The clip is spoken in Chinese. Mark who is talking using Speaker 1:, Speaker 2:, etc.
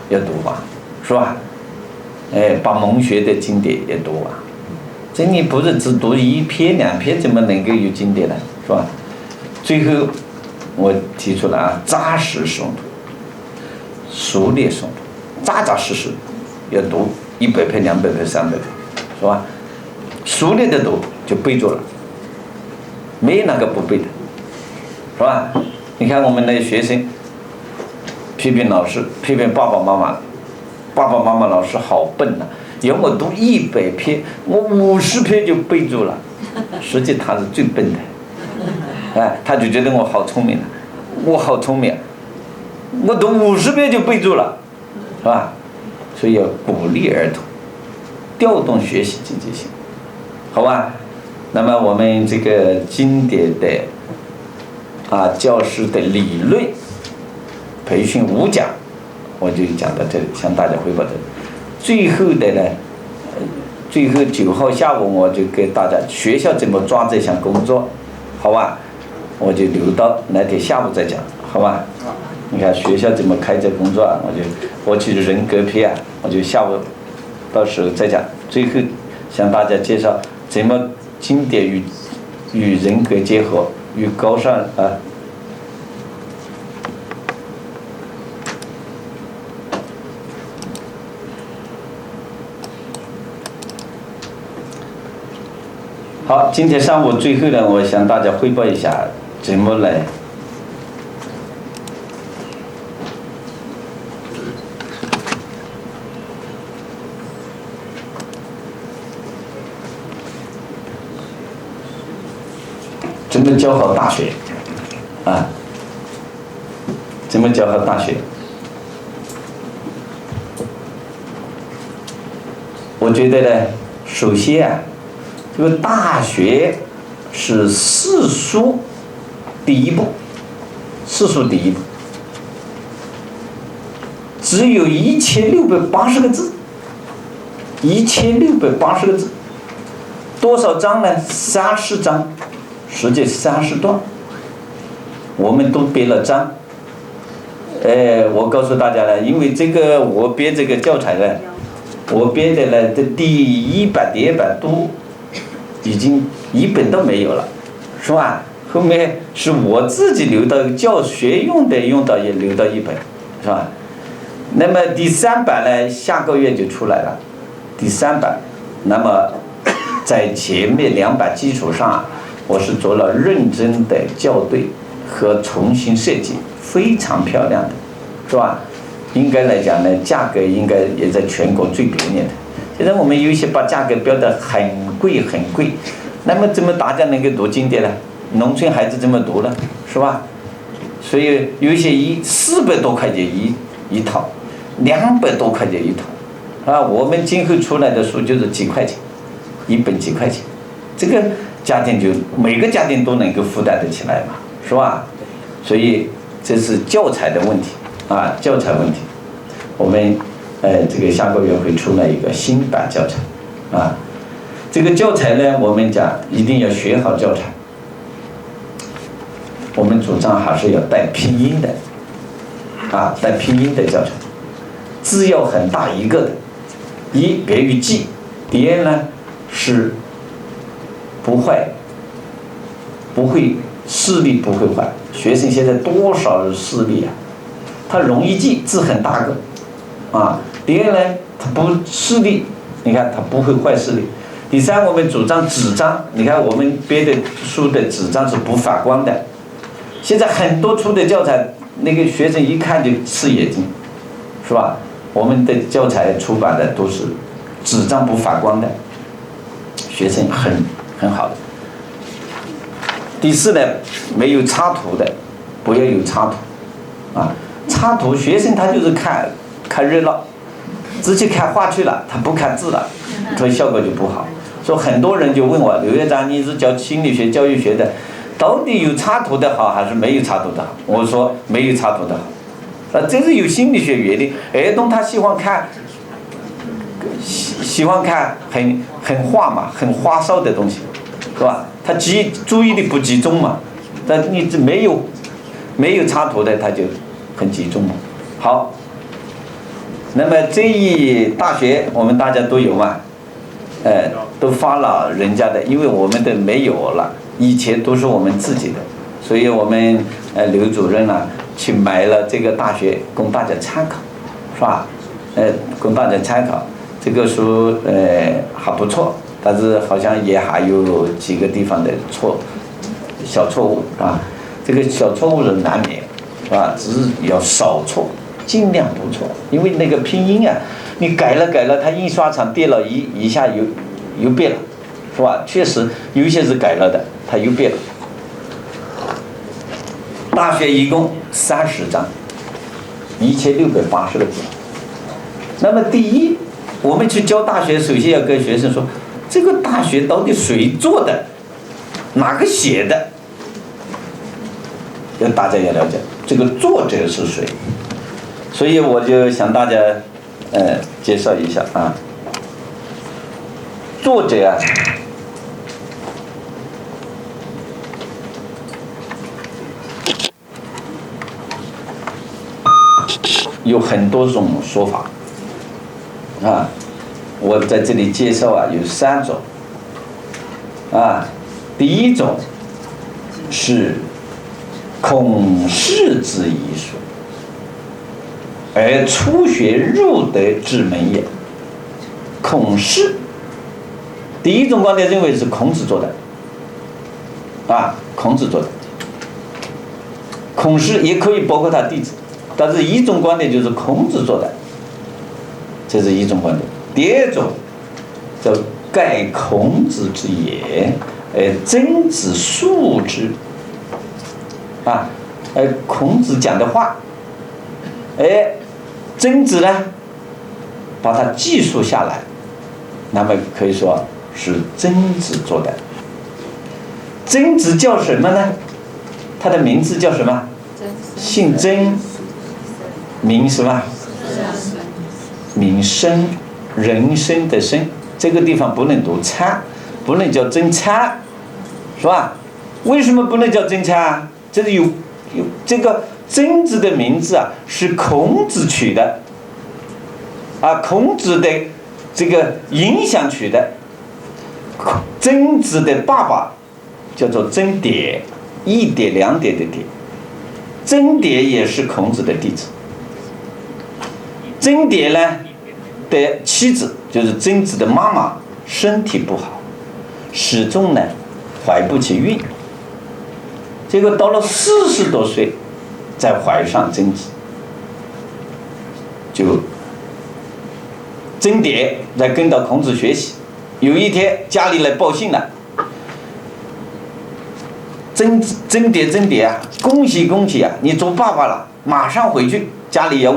Speaker 1: 要读吧，是吧？把蒙学的经典也读完。这你不是只读一篇两篇，怎么能够有经典呢？是吧？最后我提出了扎实诵读，熟练诵读，扎扎实实要读100篇、200篇、300篇，是吧？熟练的读就背住了，没那个不背的，是吧？你看我们的学生批评老师，批评爸爸妈妈，爸爸妈妈老师好笨呐，要我读100篇，我50篇就背住了，实际他是最笨的。他就觉得我好聪明了，我好聪明，我读50遍就背住了，是吧？所以要鼓励儿童，调动学习积极性，好吧？那么我们这个经典的教师的理论培训5讲，我就讲到这里，向大家汇报这里。最后的呢，最后9号下午我就给大家学校怎么抓这项工作，好吧？我就留到那天下午再讲，好吧？你看学校怎么开这工作我去人格篇我就下午到时候再讲。最后向大家介绍怎么经典与人格结合，与高尚好，今天上午最后呢，我向大家汇报一下怎么来怎么教好大学怎么教好大学。我觉得呢，首先这个大学是世俗第一步，世俗第一步，只有1680个字，1680个字，多少章呢？30章，实际30段，我们都编了章。我告诉大家呢，因为这个我编这个教材呢，我编的呢，这第1版、第2版都已经1本都没有了，是吧？后面是我自己留到教学用的，也留到1本，是吧？那么第3版呢，下个月就出来了。第3版，那么在前面2版基础上，我是做了认真的校对和重新设计，非常漂亮的，是吧？应该来讲呢，价格应该也在全国最便宜的。现在我们有一些把价格标得很贵，那么怎么大家能够读经典呢？农村孩子怎么读呢？是吧？所以有一些400多块钱一套，200多块钱一套，我们今后出来的书就是几块钱，一本几块钱，这个家庭就每个家庭都能够负担得起来嘛，是吧？所以这是教材的问题教材问题。我们这个下个月会出来一个新版教材这个教材呢，我们讲一定要学好教材。我们主张还是要带拼音的带拼音的教材，字要很大一个的，别于记，第二呢是不会视力不会坏。学生现在多少视力他容易记，字很大个第二呢，他不视力，你看他不会坏视力。第三，我们主张纸张，你看我们编的书的纸张是不发光的。现在很多出的教材，那个学生一看就刺眼睛，是吧？我们的教材出版的都是纸张不发光的，学生很好的。第四呢，没有插图的，不要有插图插图学生他就是看热闹，直接看画去了，他不看字了，所以效果就不好。所以很多人就问我，刘院长，你是教心理学教育学的，到底有插图的好还是没有插图的好？我说没有插图的好。这是有心理学原理，儿童他喜欢看很画嘛，很花哨的东西，是吧？他注意力不集中嘛，但你这没有插图的他就很集中嘛。好，那么这一大学我们大家都有嘛，都发了人家的，因为我们的没有了，以前都是我们自己的，所以我们刘主任呢去买了这个大学供大家参考，是吧？供大家参考，这个书还不错，但是好像也还有几个地方的小错误啊，这个小错误是难免，是吧？只是要少错，尽量不错，因为那个拼音啊，你改了，它印刷厂跌了一下又变了，是吧？确实有一些是改了的，它又变了。大学一共30章，1680个字。那么第一，我们去教大学，首先要跟学生说，这个大学到底谁做的，哪个写的，大家要了解这个作者是谁。所以我就向大家介绍一下啊，作者啊，有很多种说法啊，我在这里介绍啊，有3种啊。第一种是孔氏之遗书，而初学入德之门也。孔氏，第一种观点认为是孔子做的啊，孔子做的。孔氏也可以包括他弟子，但是一种观点就是孔子做的，这是一种观点。第二种叫盖孔子之言，曾子述之啊，孔子讲的话，曾子呢把它记述下来，那么可以说是曾子做的。曾子叫什么呢？他的名字叫什么？姓曾，名什么？名生，人生的生，这个地方不能读参，不能叫曾参，是吧？为什么不能叫曾参啊？这是有这个曾子的名字啊，是孔子取的啊，孔子的这个影响取的。曾子的爸爸叫做曾蝶，一叠两叠的叠，曾蝶也是孔子的弟子。曾蝶呢的妻子就是曾子的妈妈，身体不好，始终呢怀不起孕，结果到了40多岁再怀上曾子，就曾蝶在跟到孔子学习。有一天家里来报信了，曾蝶啊，恭喜恭喜啊，你做爸爸了，马上回去，家里要